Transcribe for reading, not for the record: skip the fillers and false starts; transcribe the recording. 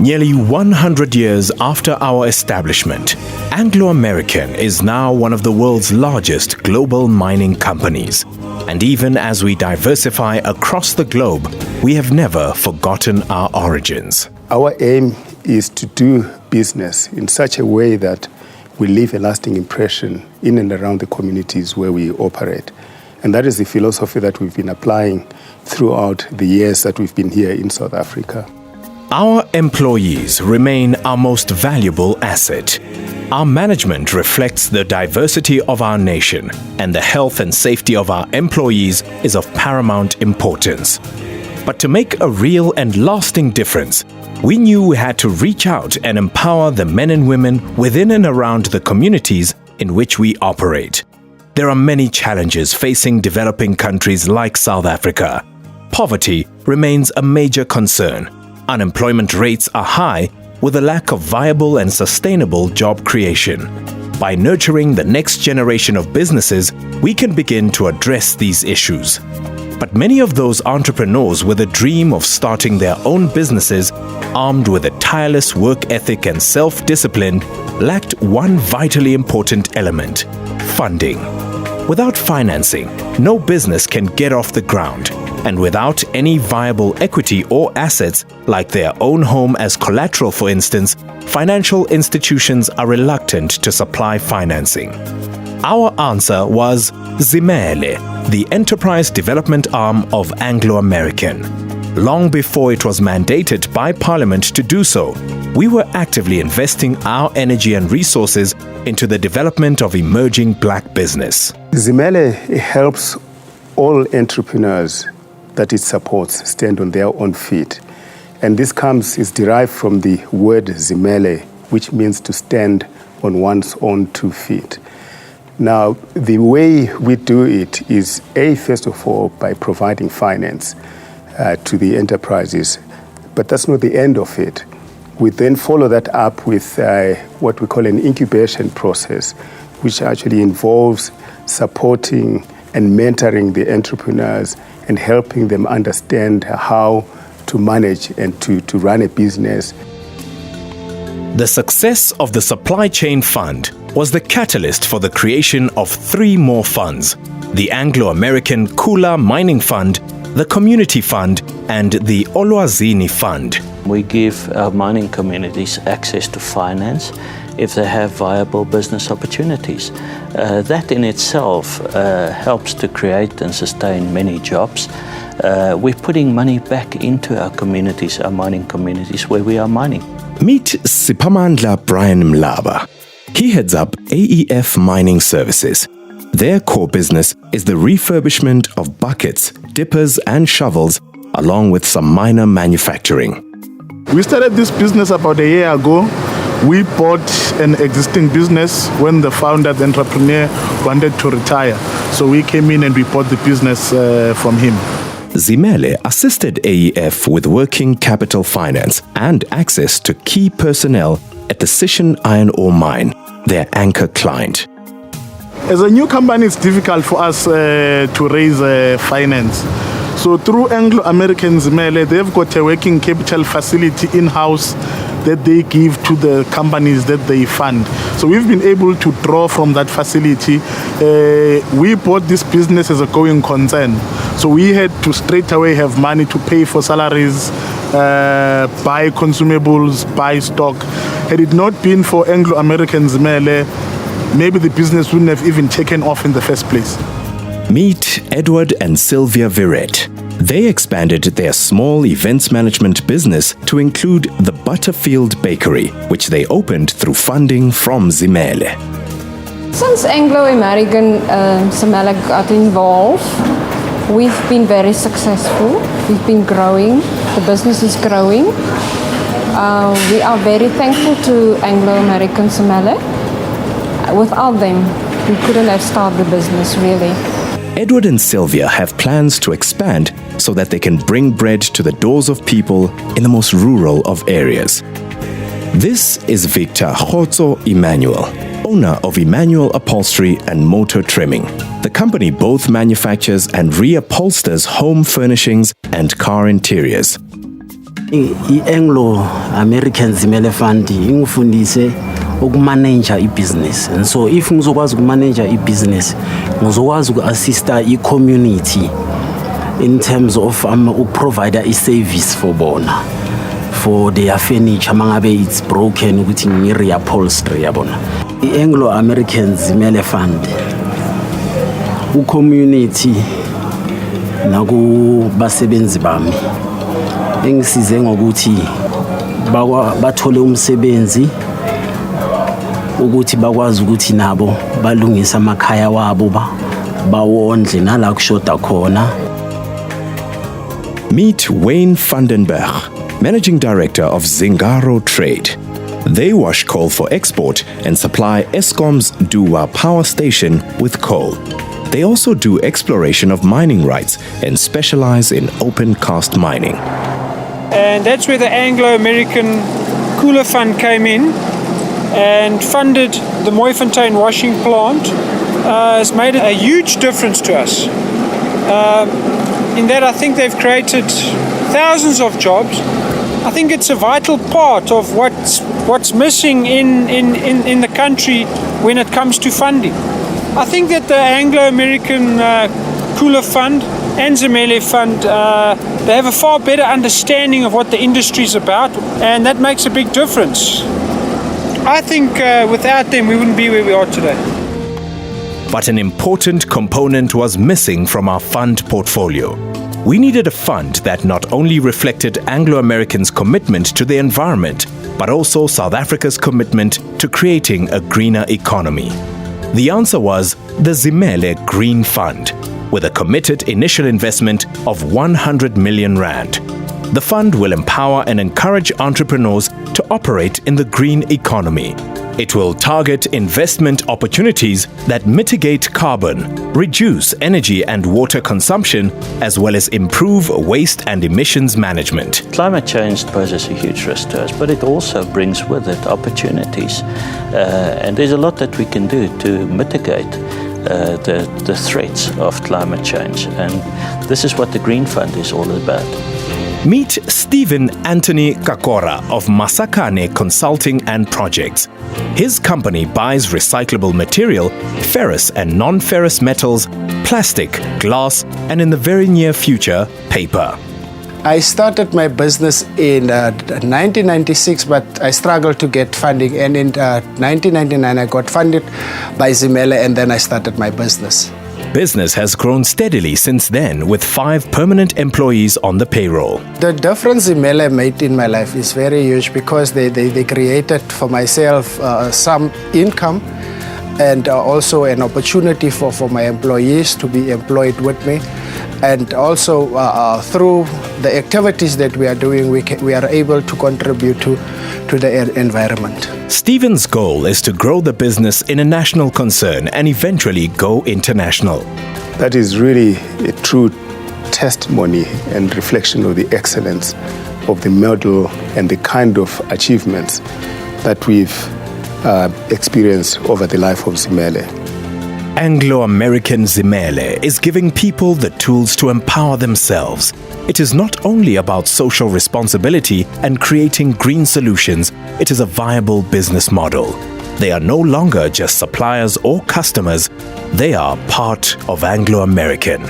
Nearly 100 years after our establishment, Anglo American is now one of the world's largest global mining companies. And even as we diversify across the globe, we have never forgotten our origins. Our aim is to do business in such a way that we leave a lasting impression in and around the communities where we operate. And that is the philosophy that we've been applying throughout the years that we've been here in South Africa. Our employees remain our most valuable asset. Our management reflects the diversity of our nation, and the health and safety of our employees is of paramount importance. But to make a real and lasting difference, we knew we had to reach out and empower the men and women within and around the communities in which we operate. There are many challenges facing developing countries like South Africa. Poverty remains a major concern. Unemployment rates are high, with a lack of viable and sustainable job creation. By nurturing the next generation of businesses, we can begin to address these issues. But many of those entrepreneurs with a dream of starting their own businesses, armed with a tireless work ethic and self-discipline, lacked one vitally important element: funding. Without financing, no business can get off the ground. And without any viable equity or assets, like their own home as collateral for instance, financial institutions are reluctant to supply financing. Our answer was Zimele, the enterprise development arm of Anglo American. Long before it was mandated by Parliament to do so, we were actively investing our energy and resources into the development of emerging black business. Zimele helps all entrepreneurs that it supports stand on their own feet. And this is derived from the word Zimele, which means to stand on one's own 2 feet. Now, the way we do it is, first of all, by providing finance to the enterprises. But that's not the end of it. We then follow that up with what we call an incubation process, which actually involves supporting and mentoring the entrepreneurs and helping them understand how to manage and to run a business. The success of the Supply Chain Fund was the catalyst for the creation of 3 more funds: the Anglo American Kula Mining Fund, the Community Fund, and the Olwazini Fund. We give our mining communities access to finance if they have viable business opportunities. That in itself helps to create and sustain many jobs. We're putting money back into our communities, our mining communities where we are mining. Meet Siphamandla Brian Mlaba. He heads up AEF Mining Services. Their core business is the refurbishment of buckets, dippers and shovels, along with some minor manufacturing. We started this business about a year ago. We bought an existing business when the founder, the entrepreneur, wanted to retire. So we came in and we bought the business from him. Zimele assisted AEF with working capital finance and access to key personnel at the Sishen Iron Ore Mine, their anchor client. As a new company, it's difficult for us to raise finance. So through Anglo American Zimele, they've got a working capital facility in-house that they give to the companies that they fund. So we've been able to draw from that facility. We bought this business as a going concern. So we had to straight away have money to pay for salaries, buy consumables, buy stock. Had it not been for Anglo American Zimele, maybe the business wouldn't have even taken off in the first place. Meet Edward and Sylvia Viret. They expanded their small events management business to include the Butterfield Bakery, which they opened through funding from Zimele. Since Anglo American Zimele got involved, we've been very successful. We've been growing. The business is growing. We are very thankful to Anglo American Zimele. Without them, we couldn't have started the business, really. Edward and Sylvia have plans to expand so that they can bring bread to the doors of people in the most rural of areas. This is Victor Khotso Emmanuel, owner of Emmanuel Upholstery and Motor Trimming. The company both manufactures and reupholsters home furnishings and car interiors. I-Anglo-American Zimele Fund ingifundise ukumanage i-business, and so if ngizokwazi ukumanage i-business ngizokwazi uku-assista i-community in terms of ukuprovide i-service for bona, for their furniture mangabe it's broken ukuthi ngi-reupholstery yabona. I-Anglo-American Zimele Fund u-community nakubasebenzi bami engisize ngokuthi bathole umsebenzi ukuthi bakwazi ukuthi nabo balungisa amakhaya wabo bawondle nala kushoda khona. Meet Wayne Vandenberg, Managing Director of Zingaro Trade. They wash coal for export and supply Eskom's Duwa power station with coal. They also do exploration of mining rights and specialize in open cast mining. And that's where the Anglo-American Cooler Fund came in and funded the Mooifontein washing plant. Has made a huge difference to us. In that I think they've created thousands of jobs. I think it's a vital part of what's missing in the country when it comes to funding. I think that the Anglo-American Cooler Fund and Zimele Fund, they have a far better understanding of what the industry is about, and that makes a big difference. I think without them we wouldn't be where we are today. But an important component was missing from our fund portfolio. We needed a fund that not only reflected Anglo-Americans' commitment to the environment, but also South Africa's commitment to creating a greener economy. The answer was the Zimele Green Fund, with a committed initial investment of 100 million rand. The fund will empower and encourage entrepreneurs to operate in the green economy. It will target investment opportunities that mitigate carbon, reduce energy and water consumption, as well as improve waste and emissions management. Climate change poses a huge risk to us, but it also brings with it opportunities. And there's a lot that we can do to mitigate the threats of climate change. And this is what the Green Fund is all about. Meet Stephen Anthony Kakora of Masakane Consulting and Projects. His company buys recyclable material, ferrous and non-ferrous metals, plastic, glass, and in the very near future, paper. I started my business in 1996, but I struggled to get funding. And in 1999, I got funded by Zimele, and then I started my business. Business has grown steadily since then, with 5 permanent employees on the payroll. The difference Zimele made in my life is very huge because they created for myself some income and also an opportunity for my employees to be employed with me. And also through the activities that we are doing, we are able to contribute to the environment. Stephen's goal is to grow the business in a national concern and eventually go international. That is really a true testimony and reflection of the excellence of the model and the kind of achievements that we've experienced over the life of Zimele. Anglo-American Zimele is giving people the tools to empower themselves. It is not only about social responsibility and creating green solutions, it is a viable business model. They are no longer just suppliers or customers, they are part of Anglo-American.